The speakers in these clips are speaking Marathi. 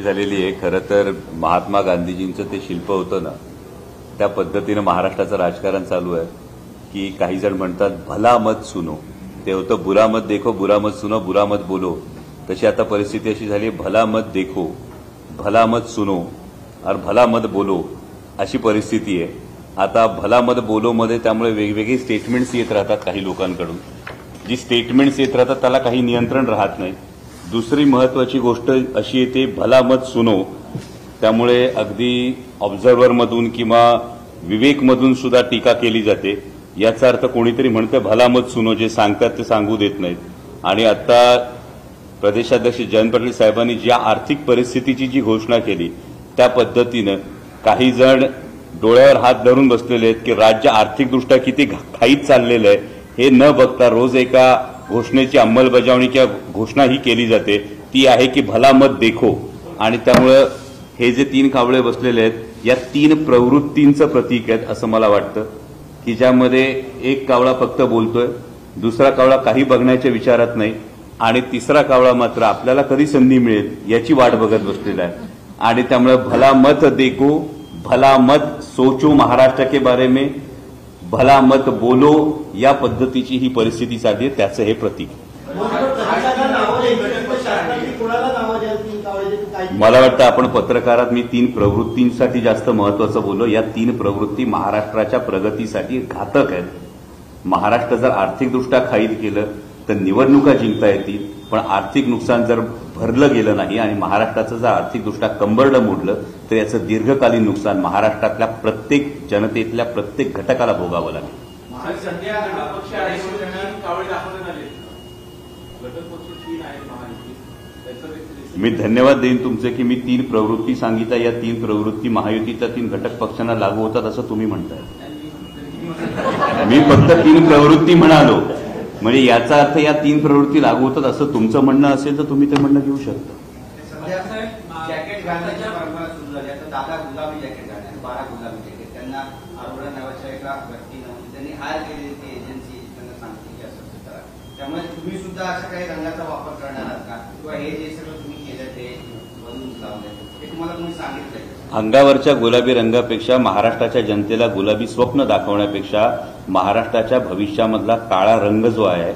झालेली आहे। खरं तर महात्मा गांधीजींचं ते शिल्प होतं ना, त्या पद्धतीनं महाराष्ट्राचं राजकारण चालू आहे की काही जण म्हणतात भला मत सुनो, ते होतं बुरा मत देखो, बुरा मत सुनो, बुरा मत बोलो। तशी आता परिस्थिती अशी झाली, भला मत देखो, भला मत सुनो और भला मत बोलो अशी परिस्थिती आहे। आता भला मत बोलो मध्ये त्यामुळे वेगवेगळी स्टेटमेंट्स येत राहतात काही लोकांकडून। जी स्टेटमेंट्स येत राहतात त्याला काही नियंत्रण राहत नाही। दुसरी महत्वाची गोष्ट अशी येते, भला मत सुनो, त्यामुळे अगदी ऑब्झर्व्हरमधून किंवा विवेकमधून सुद्धा टीका केली जाते। याचा अर्थ कोणीतरी म्हणतं भला मत सुनो, जे सांगतात ते सांगू देत नाहीत। आणि आता प्रदेशाध्यक्ष जयंत पाटील साहेबांनी ज्या आर्थिक परिस्थितीची जी घोषणा केली त्या पद्धतीनं काही जण डोळ्यावर हात धरून बसलेले आहेत की राज्य आर्थिकदृष्ट्या किती खाईत चाललेलं आहे हे न बघता रोज एका घोषणेची अंमलबजावणी किंवा घोषणा ही केली जाते, ती आहे की भला मत देखो। आणि त्यामुळे हे जे तीन कावळे बसलेले आहेत या तीन प्रवृत्तींचं प्रतीक आहेत असं मला वाटतं, की ज्यामध्ये एक कावळा फक्त बोलतोय, दुसरा कावळा काही बघण्याच्या विचारात नाही, आणि तिसरा कावळा मात्र आपल्याला कधी संधी मिळेल याची वाट बघत बसलेला आहे। आणि त्यामुळे भला मत देखो, भला मत सोचो महाराष्ट्र के बारे में, भला मत बोलो या पद्धतीची ही परिस्थिती साधली, त्याचं हे प्रतीक। मला वाटतं आपण पत्रकारात मी तीन प्रवृत्तींसाठी जास्त महत्वाचं बोललो। या तीन प्रवृत्ती महाराष्ट्राच्या प्रगतीसाठी घातक आहेत। महाराष्ट्र जर आर्थिकदृष्ट्या खाईत केलं तर निवडणुका जिंकता येतील, पण आर्थिक नुकसान जर भरलं गेलं नाही आणि महाराष्ट्राचं जर आर्थिकदृष्ट्या कंबरडं मोडलं तर याचं दीर्घकालीन नुकसान महाराष्ट्रातल्या प्रत्येक जनतेतल्या प्रत्येक घटकाला भोगावं लागेल। मी धन्यवाद देईन तुमचे की मी तीन प्रवृत्ती सांगितल्या, या तीन प्रवृत्ती महायुतीच्या तीन घटक पक्षांना लागू होतात असं तुम्ही म्हणताय। मी फक्त तीन प्रवृत्ती म्हणालो, म्हणजे याचा अर्थ या तीन प्रवृत्ती लागू होतात असं तुमचं म्हणणं असेल तर तुम्ही ते म्हणणं घेऊ शकता। जॅकेट घालण्याच्या परंपरा सुरू झाली, आता दादा गुलाबी जॅकेट घालणार, 12 गुलाबी जॅकेट, त्यांना अरोरा नावाच्या एका व्यक्तीनं त्यांनी हायर केलेली ती एजन्सी त्यांना सांगते की असं करा। त्यामुळे तुम्ही सुद्धा अशा काही रंगाचा वापर करणार आहात का, किंवा हे जे सगळं तुम्ही केलं ते बनवून लावलंय हे तुम्हाला तुम्ही सांगितलंय? अंगावरच्या गुलाबी रंगापेक्षा, महाराष्ट्राच्या जनतेला गुलाबी स्वप्न दाखवण्यापेक्षा महाराष्ट्राच्या भविष्यामधला काळा रंग जो आहे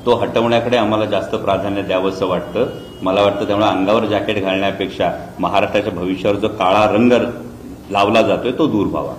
तो हटवण्याकडे आम्हाला जास्त प्राधान्य द्यावंसं वाटतं। मला वाटतं त्यामुळे अंगावर जॅकेट घालण्यापेक्षा महाराष्ट्राच्या भविष्यावर जो काळा रंग लावला जातोय तो दूर व्हावा।